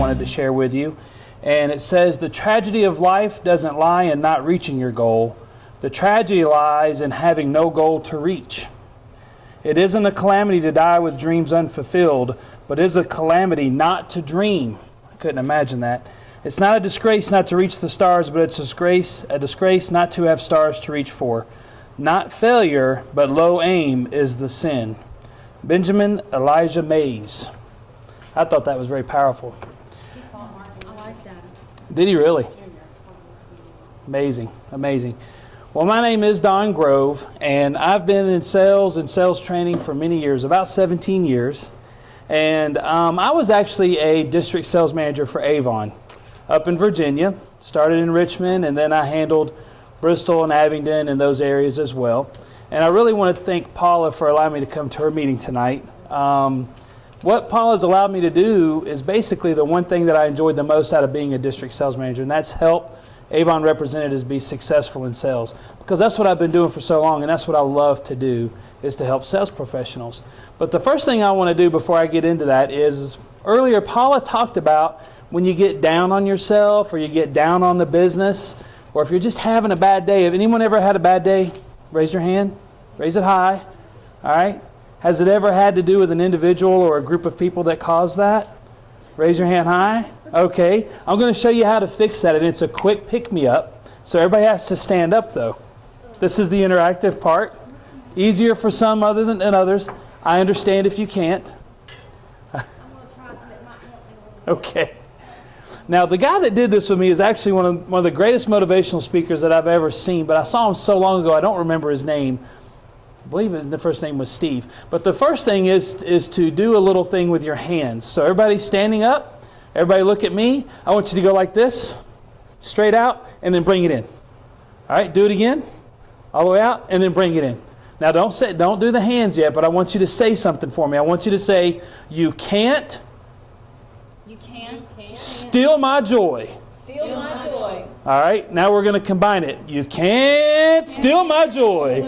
wanted to share with you. And it says, the tragedy of life doesn't lie in not reaching your goal. The tragedy lies in having no goal to reach. It isn't a calamity to die with dreams unfulfilled, but is a calamity not to dream. I couldn't imagine that. It's not a disgrace not to reach the stars, but it's a disgrace not to have stars to reach for. Not failure, but low aim is the sin. Benjamin Elijah Mays. I thought that was very powerful. I like that. Did he really? Amazing, amazing. Well, my name is Dongrove, and I've been in sales and sales training for many years, about 17 years. And I was actually a district sales manager for Avon up in Virginia. Started in Richmond, and then I handled Bristol and Abingdon and those areas as well. And I really want to thank Paula for allowing me to come to her meeting tonight. What Paula's allowed me to do is basically the one thing that I enjoyed the most out of being a district sales manager, and that's help Avon representatives be successful in sales. Because that's what I've been doing for so long, and that's what I love to do, is to help sales professionals. But the first thing I want to do before I get into that is, earlier Paula talked about when you get down on yourself or you get down on the business, or if you're just having a bad day. Have anyone ever had a bad day? Raise your hand. Raise it high. All right. Has it ever had to do with an individual or a group of people that caused that? Raise your hand high. Okay. I'm going to show you how to fix that, and it's a quick pick-me-up. So everybody has to stand up, though. This is the interactive part. Easier for some other than others. I understand if you can't. I'm going to try to, it might help me a little bit. Okay. Now, the guy that did this with me is actually one of the greatest motivational speakers that I've ever seen, but I saw him so long ago, I don't remember his name. I believe the first name was Steve. But the first thing is to do a little thing with your hands. So everybody standing up, everybody look at me. I want you to go like this, straight out, and then bring it in. All right, do it again, all the way out, and then bring it in. Now, don't do the hands yet, but I want you to say something for me. I want you to say, you can't steal my joy. Steal my joy. All right, now we're going to combine it. You can't steal my joy.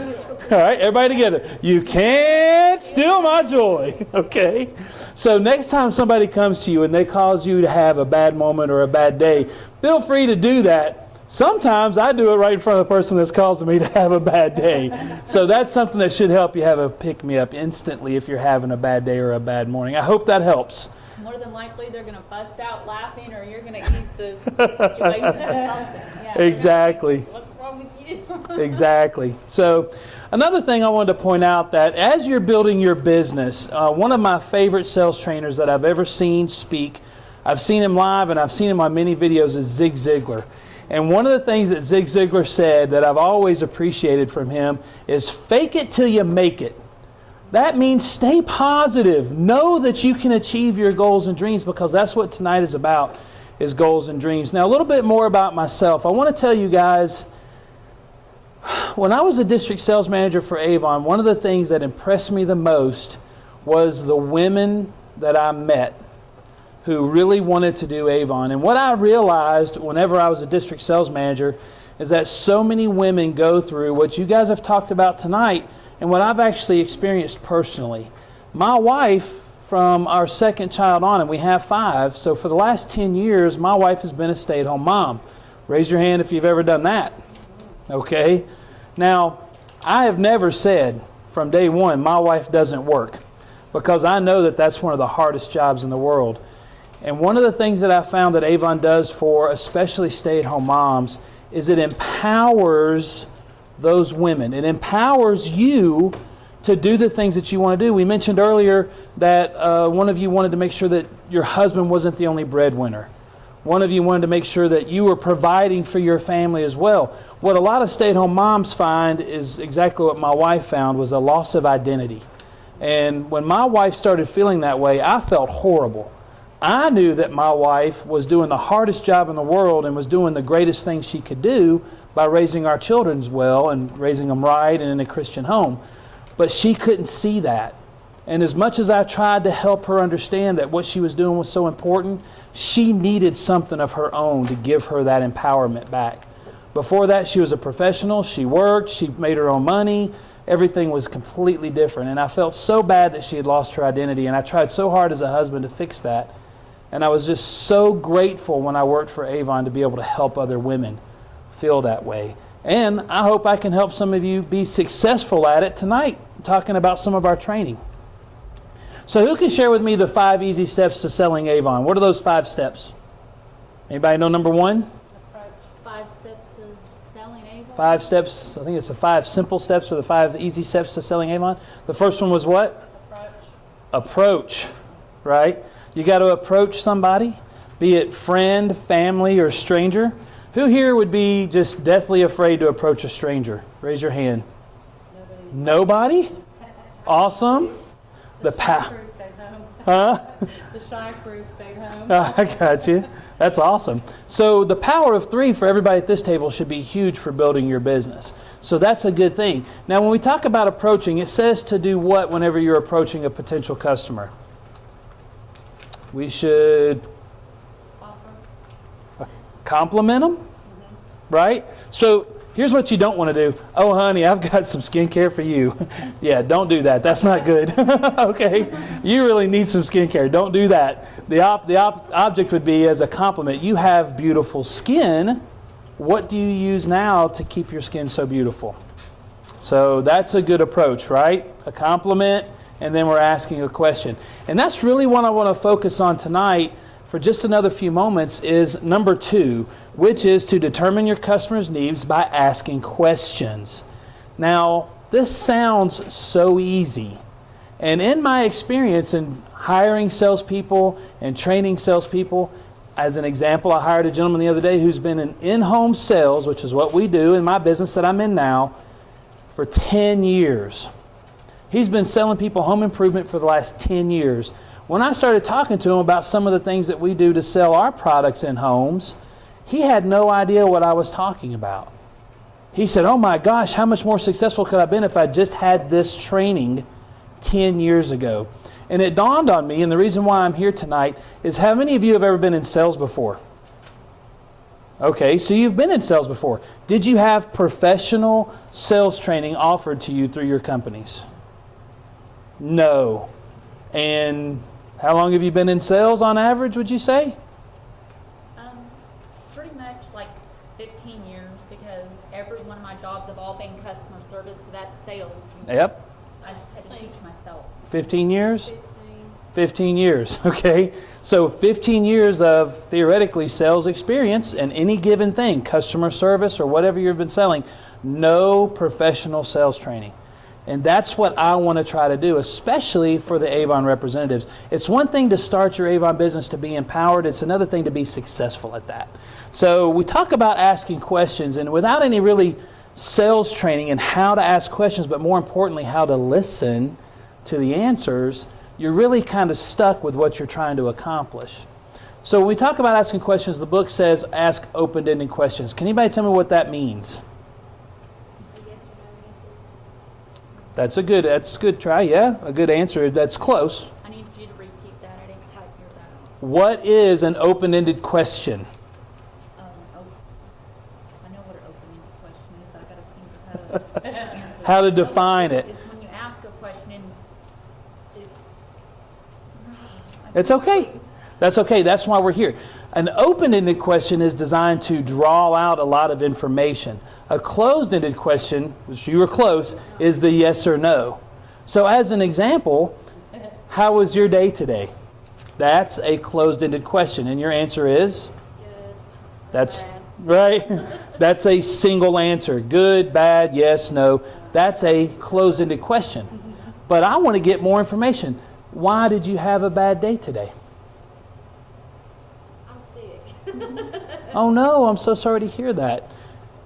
All right, everybody together. You can't steal my joy. Okay? So next time somebody comes to you and they cause you to have a bad moment or a bad day, feel free to do that. Sometimes I do it right in front of the person that's causing me to have a bad day. So that's something that should help you have a pick-me-up instantly if you're having a bad day or a bad morning. I hope that helps. More than likely, they're going to bust out laughing, or you're going to eat the situation or something. Yeah, Exactly. What's wrong with you? Exactly. So another thing I wanted to point out, that as you're building your business, one of my favorite sales trainers that I've ever seen speak, I've seen him live and I've seen him on many videos, is Zig Ziglar. And one of the things that Zig Ziglar said that I've always appreciated from him is fake it till you make it. That means stay positive. Know that you can achieve your goals and dreams, because that's what tonight is about, is goals and dreams. Now, a little bit more about myself. I want to tell you guys, when I was a district sales manager for Avon, one of the things that impressed me the most was the women that I met who really wanted to do Avon. And what I realized whenever I was a district sales manager is that so many women go through what you guys have talked about tonight, and what I've actually experienced personally. My wife, from our second child on, and we have 5, so for the last 10 years, my wife has been a stay-at-home mom. Raise your hand if you've ever done that. Okay? Now, I have never said from day one, my wife doesn't work, because I know that that's one of the hardest jobs in the world. And one of the things that I found that Avon does for especially stay-at-home moms is it empowers those women. It empowers you to do the things that you want to do. We mentioned earlier that one of you wanted to make sure that your husband wasn't the only breadwinner. One of you wanted to make sure that you were providing for your family as well. What a lot of stay-at-home moms find is exactly what my wife found, was a loss of identity. And when my wife started feeling that way, I felt horrible. I knew that my wife was doing the hardest job in the world and was doing the greatest thing she could do by raising our children well and raising them right and in a Christian home. But she couldn't see that. And as much as I tried to help her understand that what she was doing was so important, she needed something of her own to give her that empowerment back. Before that, she was a professional. She worked. She made her own money. Everything was completely different. And I felt so bad that she had lost her identity. And I tried so hard as a husband to fix that. And I was just so grateful when I worked for Avon to be able to help other women feel that way. And I hope I can help some of you be successful at it tonight, talking about some of our training. So who can share with me the 5 easy steps to selling Avon? What are those 5 steps? Anybody know number 1? 5 steps to selling Avon. 5 steps. I think it's the 5 simple steps or the 5 easy steps to selling Avon. The first one was what? Approach. Right? You got to approach somebody, be it friend, family, or stranger. Who here would be just deathly afraid to approach a stranger? Raise your hand. Nobody? Awesome. The Huh? The shy crew stayed home. I got you. That's awesome. So the power of 3 for everybody at this table should be huge for building your business. So that's a good thing. Now when we talk about approaching, it says to do what whenever you're approaching a potential customer? We should compliment them, right? So here's what you don't want to do. Oh, honey, I've got some skincare for you. Yeah, don't do that. That's not good. Okay? You really need some skincare. Don't do that. The object would be as a compliment. You have beautiful skin. What do you use now to keep your skin so beautiful? So that's a good approach, right? A compliment, and then we're asking a question. And that's really what I want to focus on tonight for just another few moments is number 2, which is to determine your customer's needs by asking questions. Now, this sounds so easy. And in my experience in hiring salespeople and training salespeople, as an example, I hired a gentleman the other day who's been in-home sales, which is what we do in my business that I'm in now, for 10 years. He's been selling people home improvement for the last 10 years. When I started talking to him about some of the things that we do to sell our products in homes, he had no idea what I was talking about. He said, oh my gosh, how much more successful could I have been if I just had this training 10 years ago? And it dawned on me, and the reason why I'm here tonight is how many of you have ever been in sales before? Okay, so you've been in sales before. Did you have professional sales training offered to you through your companies? No. And how long have you been in sales on average, would you say? Pretty much like 15 years, because every one of my jobs have all been customer service, so that's sales. Yep. I just had to teach myself. 15 years? 15 years, okay. So 15 years of theoretically sales experience in any given thing, customer service or whatever you've been selling, no professional sales training. And that's what I want to try to do, especially for the Avon representatives. It's one thing to start your Avon business to be empowered. It's another thing to be successful at that. So we talk about asking questions, and without any really sales training and how to ask questions, but more importantly, how to listen to the answers, you're really kind of stuck with what you're trying to accomplish. So when we talk about asking questions, the book says ask open-ended questions. Can anybody tell me what that means? That's a good try, yeah. A good answer. That's close. I need you to repeat that. I didn't quite hear that. What is an open-ended question? I know what an open-ended question is. I got to think of how to answer it. How to define it. It's when you ask a question, It's okay. That's okay. That's why we're here. An open-ended question is designed to draw out a lot of information. A closed-ended question, which you were close, is the yes or no. So as an example, how was your day today? That's a closed-ended question. And your answer is? good. That's Bad. right. That's a single answer. Good, bad, yes, no. That's a closed-ended question. But I want to get more information. Why did you have a bad day today? I'm sick. Oh no, I'm so sorry to hear that.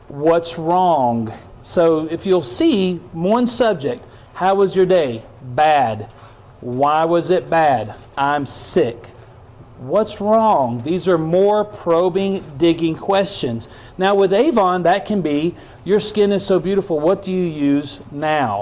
What's wrong? So if you'll see one subject, how was your day? Bad. Why was it bad? I'm sick. What's wrong? These are more probing, digging questions. Now with Avon, that can be, your skin is so beautiful, what do you use now?